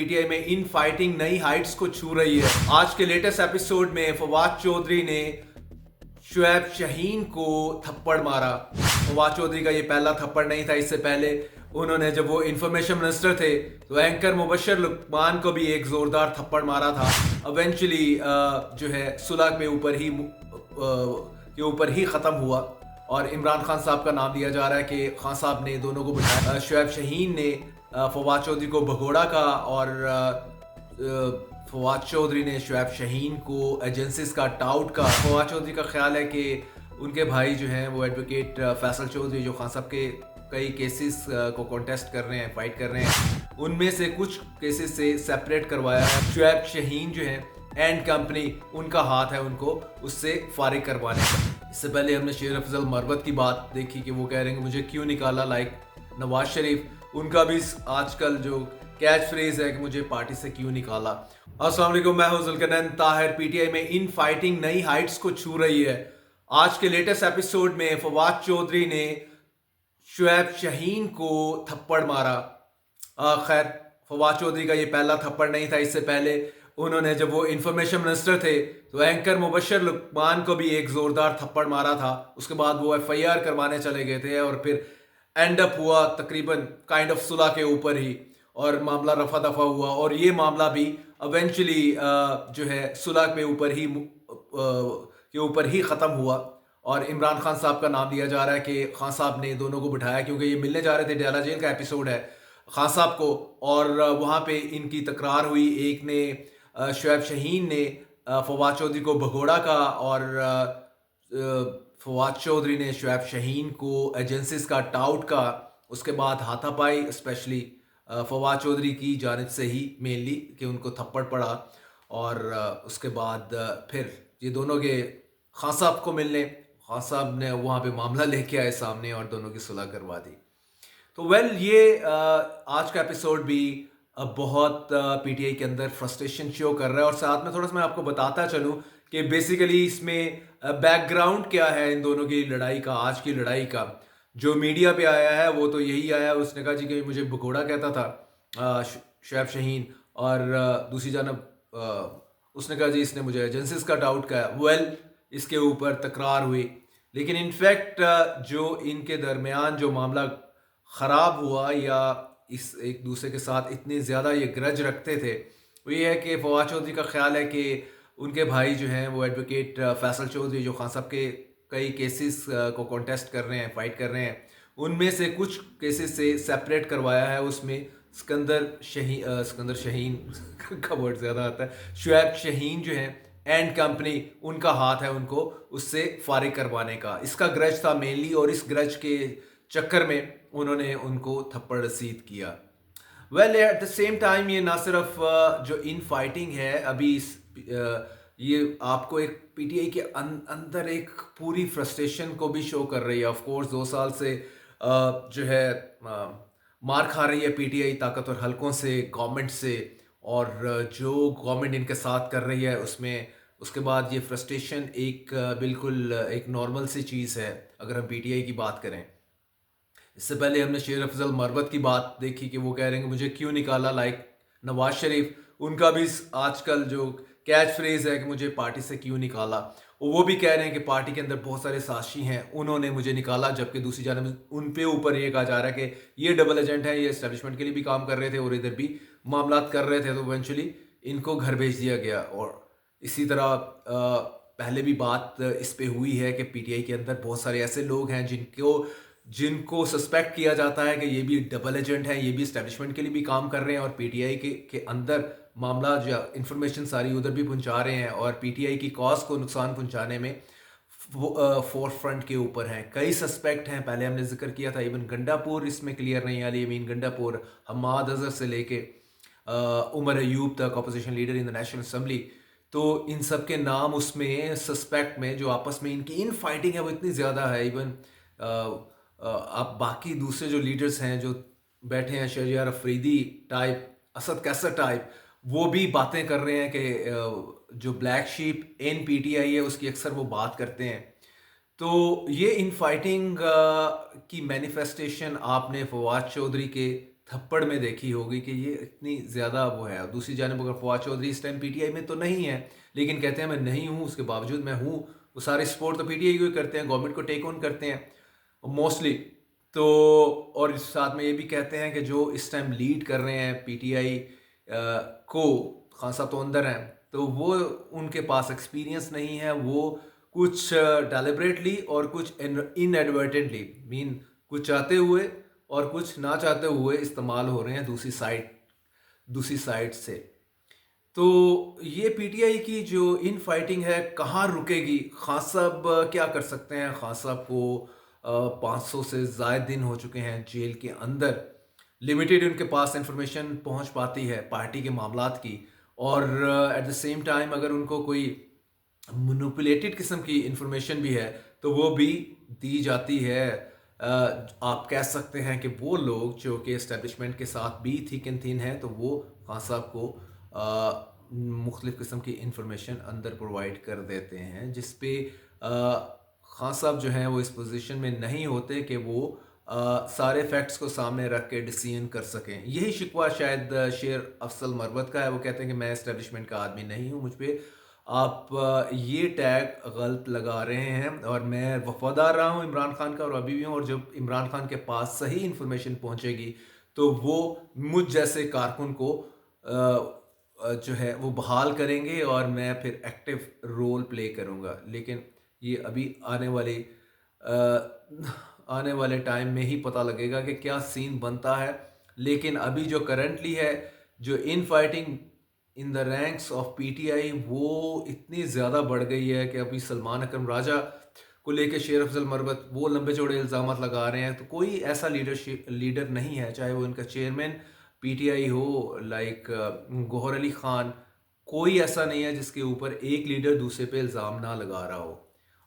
PTI में in fighting नई Heights को छू रही है। आज के लेटेस्ट एपिसोड में फवाद चौधरी ने शुएब शाहीन को थप्पड़ मारा। फवाद चौधरी का ये पहला थप्पड़ नहीं था। इससे पहले उन्होंने जब वो इंफॉर्मेशन मिनिस्टर थे तो एंकर मुबशर लुकमान को भी एक जोरदार थप्पड़ मारा था। इवेंचुअली जो है सुलह के ऊपर ही खत्म हुआ और इमरान खान साहब का नाम लिया जा रहा है कि खान साहब ने दोनों को बिठाया। शुएब शाहीन ने फवाद चौधरी को भगोड़ा का और फवाद चौधरी ने शुएब शाहीन को एजेंसीज का टाउट का। फवाद चौधरी का ख्याल है कि उनके भाई जो हैं वो एडवोकेट फैसल चौधरी जो खान साहब के कई केसेस को कॉन्टेस्ट कर रहे हैं, फाइट कर रहे हैं, उनमें से कुछ केसेस से सेपरेट करवाया है। शुएब शाहीन जो है एंड कंपनी उनका हाथ है उनको उससे फारिग करवाने का। इससे पहले हमने शेर अफजल मरवत की बात देखी कि वो कह रहे हैं कि मुझे क्यों निकाला, लाइक नवाज शरीफ। उनका भी आजकल जो कैच फ्रेज है कि मुझे पार्टी से क्यों निकाला। अस्सलाम वालेकुम, मैं हूं जुल्करनैन ताहिर। पीटीआई में इन फाइटिंग नई हाइट्स को छू रही है। आज के लेटेस्ट एपिसोड में फवाद चौधरी ने शुएब शाहीन को थप्पड़ मारा। खैर, फवाद चौधरी का ये पहला थप्पड़ नहीं था। इससे पहले उन्होंने जब वो इंफॉर्मेशन मिनिस्टर थे तो एंकर मुबशर लुकमान को भी एक जोरदार थप्पड़ मारा था। उसके बाद वो एफआईआर करवाने चले गए थे और फिर एंड अप हुआ तकरीबन काइंड ऑफ सुलह के ऊपर ही, और मामला रफा दफा हुआ और ये मामला भी इवेंचुअली जो है सुलह के ऊपर ही ख़त्म हुआ और इमरान खान साहब का नाम लिया जा रहा है कि खान साहब ने दोनों को बिठाया, क्योंकि ये मिलने जा रहे थे। डेला जेल का एपिसोड है खान साहब को, और वहाँ पे इनकी तकरार हुई। एक ने शुएब शाहीन ने फवाद चौधरी को भगोड़ा का और फवाद चौधरी ने शुएब शाहीन को एजेंसीज का टाउट का। उसके बाद हाथापाई स्पेशली फवाद चौधरी की जानिब से ही मेनली कि उनको थप्पड़ पड़ा, और उसके बाद फिर ये दोनों के खान साहब को मिलने, खान साहब ने वहाँ पे मामला लेके आए सामने और दोनों की सुलह करवा दी। तो ये आज का एपिसोड भी बहुत पीटीआई के अंदर फ्रस्ट्रेशन शो कर रहा है। और साथ में थोड़ा सा मैं आपको बताता चलूँ कि बेसिकली इसमें बैकग्राउंड क्या है इन दोनों की लड़ाई का, आज की लड़ाई का। जो मीडिया पे आया है वो तो यही आया, उसने कहा जी कि मुझे भगोड़ा कहता था शुएब शाहीन, और दूसरी जानब उसने कहा जी इसने मुझे एजेंसीज का डाउट का। इसके ऊपर तकरार हुई, लेकिन इनफैक्ट जो इनके दरमियान जो मामला ख़राब हुआ या इस एक दूसरे के साथ इतने ज़्यादा ये ग्रज रखते थे, वो ये है कि फवाद चौधरी का ख्याल है कि उनके भाई जो हैं वो एडवोकेट फैसल चौधरी जो खान साहब के कई केसेस को कॉन्टेस्ट कर रहे हैं, फाइट कर रहे हैं, उनमें से कुछ केसेस से सेपरेट करवाया है। उसमें सिकंदर शाहीन का वर्ड ज़्यादा आता है, शुएब शाहीन जो है एंड कंपनी उनका हाथ है उनको उससे फारिग करवाने का। इसका ग्रज था मेनली, और इस ग्रज के चक्कर में उन्होंने उनको थप्पड़ रसीद किया। एट द सेम टाइम ये ना सिर्फ जो इन फाइटिंग है अभी ये आपको एक पीटीआई के अंदर एक पूरी फ्रस्ट्रेशन को भी शो कर रही है। ऑफ कोर्स 2 साल से जो है मार खा रही है पीटीआई ताकतवर हलकों से, गवर्नमेंट से, और जो गवर्नमेंट इनके साथ कर रही है उसमें उसके बाद ये फ्रस्ट्रेशन एक बिल्कुल एक नॉर्मल सी चीज़ है अगर हम पीटीआई की बात करें। इससे पहले हमने शेर अफजल मरवत की बात देखी कि वो कह रहे हैं कि मुझे क्यों निकाला, लाइक नवाज शरीफ। उनका भी आजकल जो कैच फ्रेज है कि मुझे पार्टी से क्यों निकाला, वो भी कह रहे हैं कि पार्टी के अंदर बहुत सारे साजिशी हैं, उन्होंने मुझे निकाला। जबकि दूसरी जानब उन पे ऊपर ये कहा जा रहा है कि ये डबल एजेंट है, ये एस्टेब्लिशमेंट के लिए भी काम कर रहे थे और इधर भी मामला कर रहे थे, तो इवेंचुअली इनको घर भेज दिया गया। और इसी तरह पहले भी बात इस पे हुई है कि पीटीआई के अंदर बहुत सारे ऐसे लोग हैं जिनको सस्पेक्ट किया जाता है कि ये भी डबल एजेंट हैं, ये भी एस्टेब्लिशमेंट के लिए भी काम कर रहे हैं, और पीटीआई के अंदर मामला जो इंफॉर्मेशन सारी उधर भी पहुंचा रहे हैं, और पीटीआई की कॉज को नुकसान पहुंचाने में फोर्थ फ्रंट के ऊपर हैं। कई सस्पेक्ट हैं, पहले हमने जिक्र किया था। इवन गंडापुर इसमें क्लियर नहीं, अली अमीन गंडापुर, हमाद अजहर से लेके उमर अयूब तक, opposition leader in the national assembly, तो इन सब के नाम उसमें सस्पेक्ट में जो आपस में इनकी इन फाइटिंग है वो इतनी ज़्यादा है। इवन आप बाकी दूसरे जो लीडर्स हैं जो बैठे हैं, शहरियार अफरीदी टाइप, असद कैसर टाइप, वो भी बातें कर रहे हैं कि जो ब्लैक शीप इन पीटीआई है उसकी अक्सर वो बात करते हैं। तो ये इन फाइटिंग की मैनिफेस्टेशन आपने फवाद चौधरी के थप्पड़ में देखी होगी कि ये इतनी ज़्यादा वो है। दूसरी जानिब अगर फवाद चौधरी इस टाइम पीटीआई में तो नहीं है, लेकिन कहते हैं मैं नहीं हूँ, उसके बावजूद मैं हूँ। वो सारे सपोर्ट तो पीटीआई को ही करते हैं, गवर्नमेंट को टेक ऑन करते हैं मोस्टली। तो और इस साथ में ये भी कहते हैं कि जो इस टाइम लीड कर रहे हैं पीटीआई को, खान साहब तो अंदर हैं, तो वो उनके पास एक्सपीरियंस नहीं है। वो कुछ डेलिबरेटली और कुछ इनएडवर्टेंटली मीन कुछ चाहते हुए और कुछ ना चाहते हुए इस्तेमाल हो रहे हैं दूसरी साइड से। तो ये पीटीआई की जो इन फाइटिंग है कहाँ रुकेगी? खान साहब क्या कर सकते हैं? खान साहब को 500 से ज़ायद दिन हो चुके हैं जेल के अंदर। लिमिटेड उनके पास इंफॉर्मेशन पहुंच पाती है पार्टी के मामलात की, और एट द सेम टाइम अगर उनको कोई मैनिपुलेटेड किस्म की इंफॉर्मेशन भी है तो वो भी दी जाती है। आप कह सकते हैं कि वो लोग जो कि इस्टेब्लिशमेंट के साथ भी थिक एंड थिन हैं, तो वो खान साहब को मुख्तलिफ़ किस्म की इंफॉर्मेशन अंदर प्रोवाइड कर देते हैं, जिस पे खान साहब जो हैं वो इस पोजीशन में नहीं होते कि वो सारे फैक्ट्स को सामने रख के डिसीजन कर सकें। यही शिकवा शायद शेर अफसल मरवत का है। वो कहते हैं कि मैं इस्टेब्लिशमेंट का आदमी नहीं हूँ, मुझ पे आप ये टैग गलत लगा रहे हैं, और मैं वफादार रहा हूँ इमरान खान का और अभी भी हूँ। और जब इमरान खान के पास सही इन्फॉर्मेशन पहुँचेगी तो वो मुझ जैसे कारकुन को जो है वो बहाल करेंगे और मैं फिर एक्टिव रोल प्ले करूँगा। लेकिन ये अभी आने वाले टाइम में ही पता लगेगा कि क्या सीन बनता है। लेकिन अभी जो करंटली है, जो in fighting in the ranks of PTI वो इतनी ज़्यादा बढ़ गई है कि अभी सलमान अकरम राजा को लेके शेर अफजल मरवत वो लंबे चौड़े इल्ज़ाम लगा रहे हैं। तो कोई ऐसा लीडर नहीं है, चाहे वो इनका चेयरमैन पीटीआई हो लाइक गौहर अली खान, कोई ऐसा नहीं है जिसके ऊपर एक लीडर दूसरे पे इल्ज़ाम ना लगा रहा हो।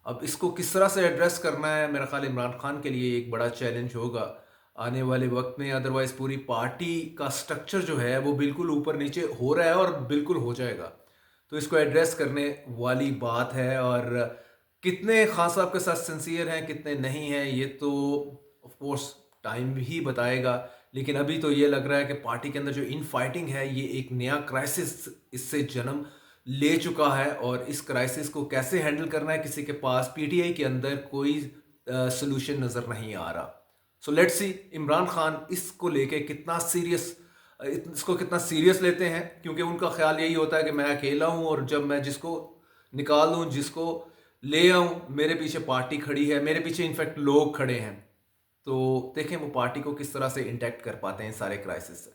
अब इसको किस तरह से एड्रेस करना है, मेरा ख्याल इमरान खान के लिए एक बड़ा चैलेंज होगा आने वाले वक्त में। अदरवाइज पूरी पार्टी का स्ट्रक्चर जो है वो बिल्कुल ऊपर नीचे हो रहा है और बिल्कुल हो जाएगा। तो इसको एड्रेस करने वाली बात है, और कितने खान साहब के साथ सिंसियर हैं कितने नहीं हैं ये तो ऑफ कोर्स टाइम ही बताएगा। लेकिन अभी तो ये लग रहा है कि पार्टी के अंदर जो इन फाइटिंग है ये एक नया क्राइसिस इससे जन्म ले चुका है, और इस क्राइसिस को कैसे हैंडल करना है किसी के पास पीटीआई के अंदर कोई सोल्यूशन नज़र नहीं आ रहा। So let's see Imran Khan इसको लेके इसको कितना सीरियस लेते हैं, क्योंकि उनका ख्याल यही होता है कि मैं अकेला हूं और जब मैं जिसको निकाल दूं, जिसको ले आऊं, मेरे पीछे पार्टी खड़ी है, मेरे पीछे इनफैक्ट लोग खड़े हैं। तो देखें वो पार्टी को किस तरह से इंटैक्ट कर पाते हैं सारे क्राइसिस से।